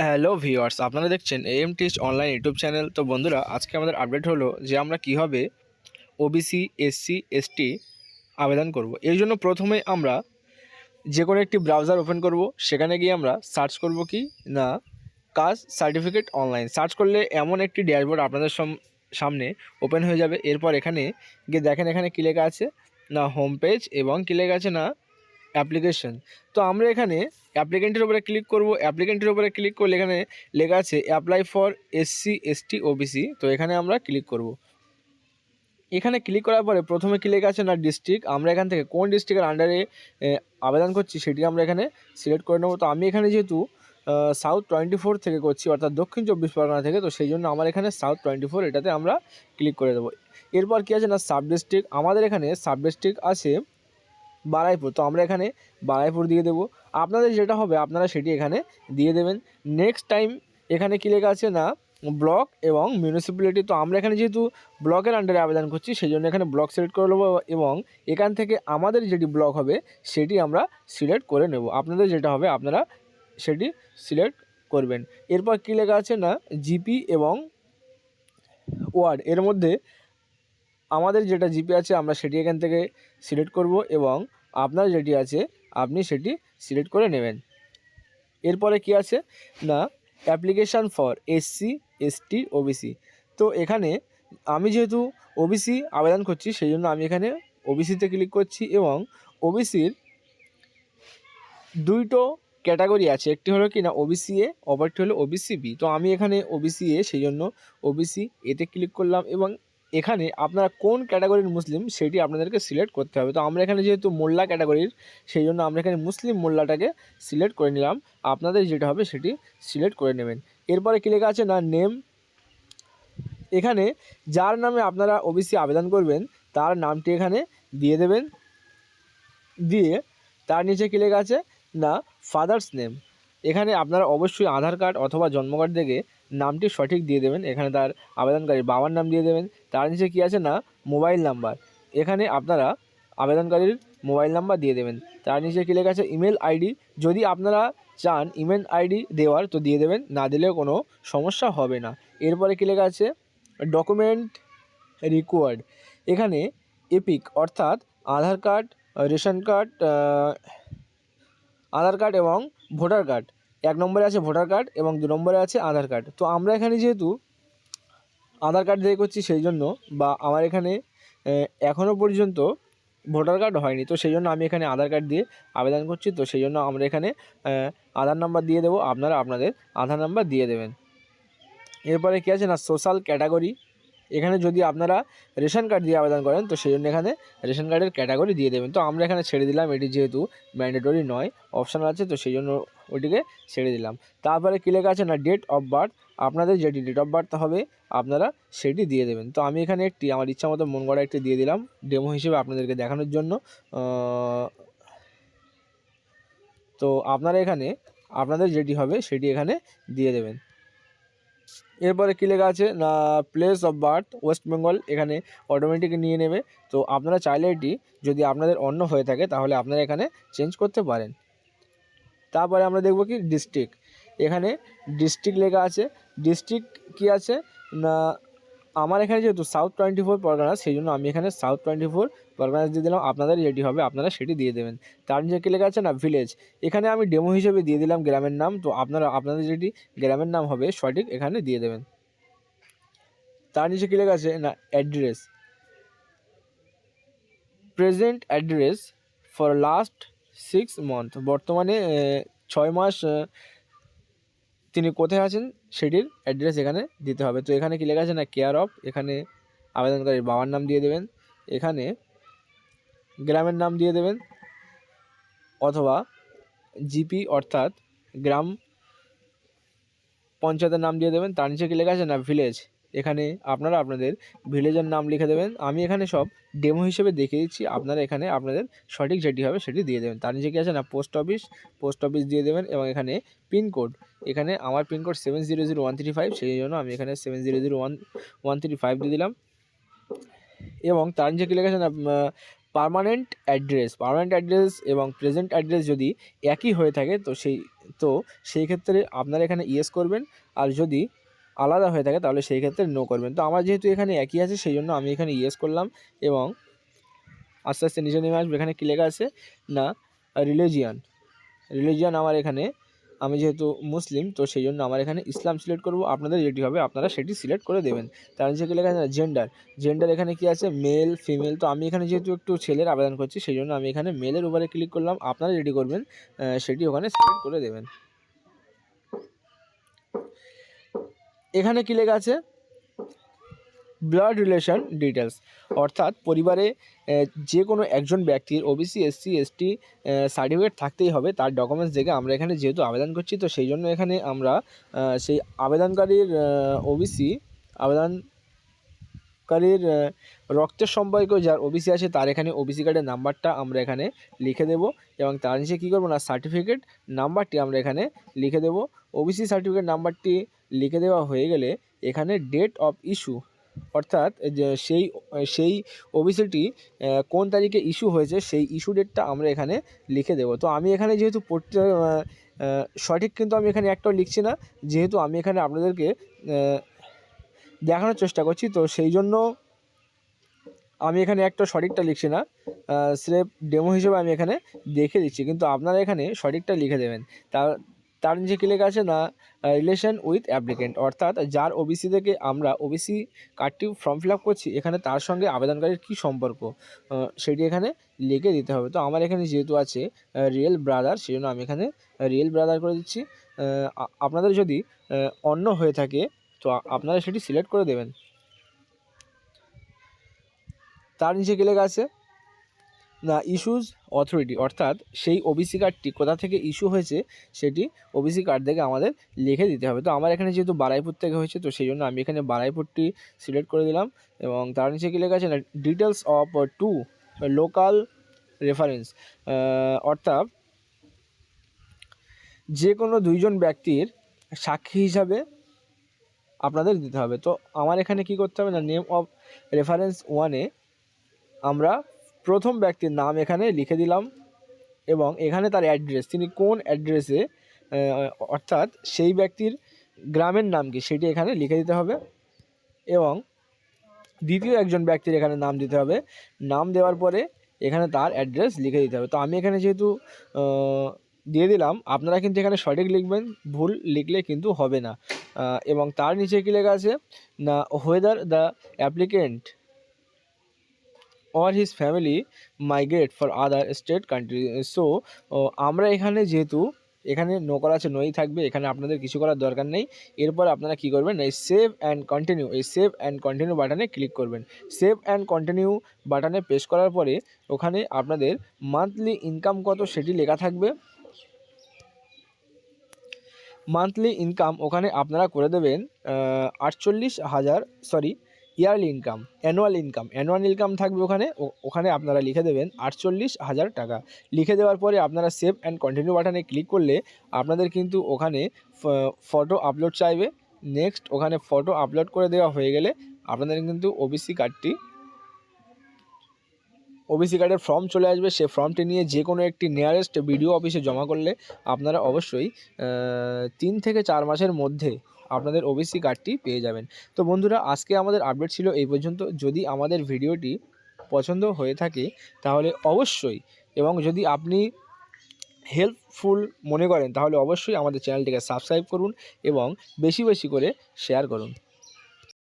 Hello viewers, আপনারা দেখছেন এএমটিএস online YouTube channel. তো বন্ধুরা, আজকে আমাদের আপডেট হলো যে আমরা কিভাবে ওবিসি, এসসি, এসটি আবেদন করব। এর জন্য প্রথমে আমরা যে কোনো একটি ব্রাউজার ওপেন করব। সেখানে গিয়ে আমরা সার্চ করব কি না কাস্ট সার্টিফিকেট অনলাইন। সার্চ করলে এমন একটি ড্যাশবোর্ড আপনাদের সামনে ওপেন হয়ে যাবে। এরপর এখানে গিয়ে দেখেন এখানে কী লেখা আছে না হোম পেজ এবং কী লেখা আছে না অ্যাপ্লিকেশন। তো আমরা এখানে অ্যাপ্লিকেন্টের উপরে ক্লিক করব। অ্যাপ্লিকেন্টের উপরে ক্লিক করলে এখানে লেখা আছে apply for SC, ST, OBC. তো এখানে আমরা ক্লিক করব। এখানে ক্লিক করার পরে প্রথমে কী লেখা আছে না ডিস্ট্রিক্ট। আমরা এখান থেকে কোন ডিস্ট্রিক্টের আন্ডারে আবেদন করছি সেটি আমরা এখানে সিলেক্ট করে নেব। তো আমি এখানে যেহেতু সাউথ 24 থেকে করছি, অর্থাৎ দক্ষিণ 24 পরগনা থেকে, তো সেই জন্য আমার এখানে সাউথ 24 এটাতে আমরা ক্লিক করে দেবো। এরপর কী আছে না সাব ডিস্ট্রিক্ট। আমাদের এখানে সাব ডিস্ট্রিক্ট আছে বারাইপুর। তো আমরা এখানে বারাইপুর দিয়ে দেবো। আপনাদের যেটা হবে আপনারা সেটি এখানে দিয়ে দেবেন। নেক্সট টাইম এখানে কী লেখা আছে না ব্লক এবং মিউনিসিপ্যালিটি। তো আমরা এখানে যেহেতু ব্লকের আন্ডারে আবেদন করছি সেই জন্য এখানে ব্লক সিলেক্ট করে নেবো এবং এখান থেকে আমাদের যেটি ব্লক হবে সেটি আমরা সিলেক্ট করে নেব। আপনাদের যেটা হবে আপনারা সেটি সিলেক্ট করবেন। এরপর কী লেখা আছে না জিপি এবং ওয়ার্ড। এর মধ্যে আমাদের যেটা জিপি আছে আমরা সেটি এখান থেকে সিলেক্ট করব এবং আপনার যেটি আছে আপনি সেটি সিলেক্ট করে নেবেন। এরপরে কি আছে না application for SC, ST, OBC. তো এখানে আমি যেহেতু ওবিসি আবেদন করছি সেই জন্য আমি এখানে ওবিসিতে ক্লিক করছি এবং ওবিসির দুটো ক্যাটাগরি আছে, একটি হলো কি না ওবিসি এ, অপরটি হলো ওবিসি বি। তো আমি এখানে ওবিসি এ সেই জন্য ওবিসি এতে ক্লিক করলাম এবং এখানে আপনারা কোন ক্যাটাগরির মুসলিম সেটি আপনাদেরকে সিলেক্ট করতে হবে। তো আমরা এখানে যেহেতু মোল্লা ক্যাটাগরির সেই জন্য আমরা এখানে মুসলিম মোল্লাটাকে সিলেক্ট করে নিলাম। আপনাদের যেটা হবে সেটি সিলেক্ট করে নেবেন। এরপরে কী লেখা আছে না নেম। এখানে যার নামে আপনারা ওবিসি আবেদন করবেন তার নামটি এখানে দিয়ে দেবেন। দিয়ে তার নিচে কী লেখা আছে না ফাদার্স নেম। এখানে আপনারা অবশ্যই আধার কার্ড অথবা জন্ম কার্ড থেকে নামটি সঠিক দিয়ে দেবেন। এখানে তার আবেদনকারী বাবার নাম দিয়ে দেবেন। তার নিচে কী আছে না মোবাইল নাম্বার। এখানে আপনারা আবেদনকারীর মোবাইল নাম্বার দিয়ে দেবেন। তার নিচে কী লেখা আছে ইমেল আইডি। যদি আপনারা চান ইমেল আইডি দেওয়ার তো দিয়ে দেবেন, না দিলেও কোনো সমস্যা হবে না। এরপরে কী লেখা আছে ডকুমেন্ট রিকোয়ার্ড। এখানে এপিক অর্থাৎ আধার কার্ড, রেশন কার্ড, আধার কার্ড এবং ভোটার কার্ড। 1 নম্বরে আছে ভোটার কার্ড এবং 2 নম্বরে আছে আধার কার্ড। তো আমরা এখানে যেহেতু আধার কার্ড দিয়ে করছি সেই জন্য বা আমার এখানে এখনও পর্যন্ত ভোটার কার্ড হয়নি, তো সেই জন্য আমি এখানে আধার কার্ড দিয়ে আবেদন করছি। তো সেই জন্য আমরা এখানে আধার নাম্বার দিয়ে দেবো, আপনারা আপনাদের আধার নাম্বার দিয়ে দেবেন। এরপরে কী আছে না সোশ্যাল ক্যাটাগরি। এখানে যদি আপনারা রেশন কার্ড দিয়ে আবেদন করেন তো সেই জন্য এখানে রেশন কার্ডের ক্যাটাগরি দিয়ে দেবেন। তো আমরা এখানে ছেড়ে দিলাম, এটি যেহেতু ম্যান্ডেটরি নয় অপশনাল আছে তো সেই জন্য ওটিকে ছেড়ে দিলাম। তারপরে কী লেখা আছে না ডেট অফ বার্থ। আপনাদের যেটি ডেট অফ বার্থ হবে আপনারা সেটি দিয়ে দেবেন। তো আমি এখানে একটি আমার ইচ্ছা মতো মন গড়া একটি দিয়ে দিলাম ডেমো হিসেবে আপনাদেরকে দেখানোর জন্য। তো আপনারা এখানে আপনাদের যেটি হবে সেটি এখানে দিয়ে দেবেন। এরপরে কী লেখা আছে না place of birth West Bengal. এখানে অটোমেটিক নিয়ে নেবে। তো আপনারা চাইলে এটি যদি আপনাদের অন্য হয়ে থাকে তাহলে আপনারা এখানে চেঞ্জ করতে পারেন। তারপরে আমরা দেখব কি ডিস্ট্রিক্ট। এখানে ডিস্ট্রিক্ট লেখা আছে। ডিস্ট্রিক্ট কী আছে না আমার এখানে যেহেতু সাউথ 24 পরগনা সেই জন্য আমি এখানে সাউথ 24 পরগনা দিয়ে দিলাম। আপনাদের যেটি হবে আপনারা সেটি দিয়ে দেবেন। তার নিচে কী লেখা আছে না ভিলেজ। এখানে আমি ডেমো হিসেবে দিয়ে দিলাম গ্রামের নাম। তো আপনারা আপনাদের যেটি গ্রামের নাম হবে সঠিক এখানে দিয়ে দেবেন। তার নিচে কী লেখা আছে না address. Present address for last 6 month. বর্তমানে 6 মাস তিনি কোথায় আছেন সেটির অ্যাড্রেস এখানে দিতে হবে। তো এখানে কী লেখা আছে না কেয়ার অফ। এখানে আবেদনকারীর বাবার নাম দিয়ে দেবেন। এখানে গ্রামের নাম দিয়ে দেবেন অথবা জিপি অর্থাৎ গ্রাম পঞ্চায়েতের নাম দিয়ে দেবেন। তার নিচে কী লেখা আছে না ভিলেজ। এখানে আপনারা আপনাদের ভিলেজের নাম লিখে দেবেন। আমি এখানে সব ডেমো হিসেবে দেখিয়ে দিচ্ছি, আপনারা এখানে আপনাদের সঠিক যেটি হবে সেটি দিয়ে দেবেন। তার নিচে কী আছে না পোস্ট অফিস, পোস্ট অফিস দিয়ে দেবেন এবং এখানে পিনকোড। এখানে আমার পিনকোড 700135 সেই জন্য আমি এখানে 700135 দিয়ে দিলাম। এবং তার নিচে কী লেখা আছে না পার্মানেন্ট অ্যাড্রেস। পার্মানেন্ট অ্যাড্রেস এবং প্রেজেন্ট অ্যাড্রেস যদি একই হয়ে থাকে তো সেই তো সেই ক্ষেত্রে আপনারা এখানে ইয়েস করবেন, আর যদি আলাদা হয়ে থাকে তাহলে সেই ক্ষেত্রে নো করবেন। তো আমার যেহেতু এখানে একই আছে সেই জন্য আমি এখানে ইয়েস করলাম এবং আস্তে আস্তে নিচে নেমে আসবে। এখানে কী লেখা আছে না রিলিজিয়ান আমার এখানে, আমি যেহেতু মুসলিম তো সেই জন্য আমার এখানে ইসলাম সিলেক্ট করব। আপনাদের যেটি হবে আপনারা সেটি সিলেক্ট করে দেবেন। তার নিচে কী লেখা আছে জেন্ডার এখানে কি আছে মেল ফিমেল। তো আমি এখানে যেহেতু একটু ছেলের আবেদন করছি সেই জন্য আমি এখানে মেলের উপরে ক্লিক করলাম। আপনারা যেটি করবেন সেটি ওখানে সিলেক্ট করে দেবেন। এখানে কী লেখা আছে ব্লাড রিলেশন ডিটেলস, অর্থাৎ পরিবারে যে কোনো একজন ব্যক্তির ওবিসি এসসি এসটি সার্টিফিকেট থাকতেই হবে। তার ডকুমেন্টস দেখে আমরা এখানে যেহেতু আবেদন করছি তো সেই জন্য এখানে আমরা সেই আবেদনকারীর ওবিসি আবেদনকারীর রক্তের সম্পর্কে যার ওবিসি আছে তার এখানে ওবিসি কার্ডের নাম্বারটা আমরা এখানে লিখে দেব এবং তার নিচে কী করবো না সার্টিফিকেট নাম্বারটি আমরা এখানে লিখে দেব। ওবিসি সার্টিফিকেট নাম্বারটি লিখে দেওয়া হয়ে গেলে এখানে ডেট অফ ইস্যু, অর্থাৎ যে সেই ওবিসিটি কোন তারিখে ইস্যু হয়েছে সেই ইস্যু ডেটটা আমরা এখানে লিখে দেব। তো আমি এখানে যেহেতু সঠিক কিন্তু আমি এখানে একটাও লিখছি না, যেহেতু আমি এখানে আপনাদেরকে দেখানোর চেষ্টা করছি তো সেই জন্য আমি এখানে একটা সঠিকটা লিখছি না, স্রেফ ডেমো হিসেবে আমি এখানে দেখে দিচ্ছি, কিন্তু আপনারা এখানে সঠিকটা লিখে দেবেন। তার নিচে কী লেখা আছে না রিলেশন উইথ অ্যাপ্লিকেন্ট, অর্থাৎ যার ওবিসি থেকে আমরা ওবিসি কার্ডটি ফর্ম ফিল আপ করছি এখানে তার সঙ্গে আবেদনকারীর কী সম্পর্ক সেটি এখানে লিখে দিতে হবে। তো আমার এখানে যেহেতু আছে রিয়েল ব্রাদার সেই জন্য আমি এখানে রিয়েল ব্রাদার করে দিচ্ছি। আপনাদের যদি অন্য হয়ে থাকে তো আপনারা সেটি সিলেক্ট করে দেবেন। তার নিচে কী লেখা আছে না ইস্যুজ অথরিটি, অর্থাৎ সেই ওবিসি কার্ডটি কোথা থেকে ইস্যু হয়েছে সেটি ওবিসি কার্ড থেকে আমাদের লিখে দিতে হবে। তো আমার এখানে যেহেতু বারাইপুর থেকে হয়েছে তো সেই জন্য আমি এখানে বারাইপুরটি সিলেক্ট করে দিলাম এবং তার নিচে কী লেখা আছে না details of two local reference, অর্থাৎ যে কোনো দুইজন ব্যক্তির সাক্ষী হিসাবে আপনাদের দিতে হবে। তো আমার এখানে কি করতে হবে না নেম অফ রেফারেন্স ওয়ানে আমরা প্রথম ব্যক্তির নাম এখানে লিখে দিলাম এবং এখানে তার অ্যাড্রেস, তিনি কোন অ্যাড্রেসে অর্থাৎ সেই ব্যক্তির গ্রামের নাম কি সেটি এখানে লিখে দিতে হবে এবং দ্বিতীয় একজন ব্যক্তির এখানে নাম দিতে হবে। নাম দেওয়ার পরে এখানে তার অ্যাড্রেস লিখে দিতে হবে। তো আমি এখানে যেহেতু দিয়ে দিলাম, আপনারা কিন্তু এখানে সঠিক লিখবেন, ভুল লিখলে কিন্তু হবে না। এবং তার নিচে কী লেখা আছে না whether the applicant or his family migrate for other state country। So আমরা এখানে যেহেতু এখানে নো করা আছে নোই থাকবে, এখানে আপনাদের কিছু করার দরকার নেই। এরপর আপনারা কি করবেন এই সেভ অ্যান্ড কন্টিনিউ, এই সেভ অ্যান্ড কন্টিনিউ বাটনে ক্লিক করবেন। সেভ অ্যান্ড কন্টিনিউ বাটনে প্রেস করার পরে ওখানে আপনাদের মান্থলি ইনকাম কত সেটি লেখা থাকবে। মান্থলি ইনকাম ওখানে আপনারা করে দেবেন 48,000, sorry yearly income, annual income থাকবে ওখানে আপনারা লিখে দেবেন 48,000 টাকা। লিখে দেওয়ার পরে আপনারা সেভ অ্যান্ড কন্টিনিউ বাটনে ক্লিক করলে আপনাদের কিন্তু ওখানে ফটো আপলোড চাইবে। নেক্সট ওখানে ফটো আপলোড করে দেওয়া হয়ে গেলে আপনাদের কিন্তু ওবিসি কার্ডের ফর্ম চলে আসবে। সে ফর্মটি নিয়ে যে কোনো একটি নিয়ারেস্ট বিডিও অফিসে জমা করলে আপনারা অবশ্যই 3 থেকে 4 মাসের মধ্যে আপনাদের ওবিসি কার্ডটি পেয়ে যাবেন। তো বন্ধুরা আজকে আমাদের আপডেট ছিল এই পর্যন্ত। যদি আমাদের ভিডিওটি পছন্দ হয়ে থাকে তাহলে অবশ্যই, এবং যদি আপনি হেল্পফুল মনে করেন তাহলে অবশ্যই আমাদের চ্যানেলটিকে সাবস্ক্রাইব করুন এবং বেশি বেশি করে শেয়ার করুন।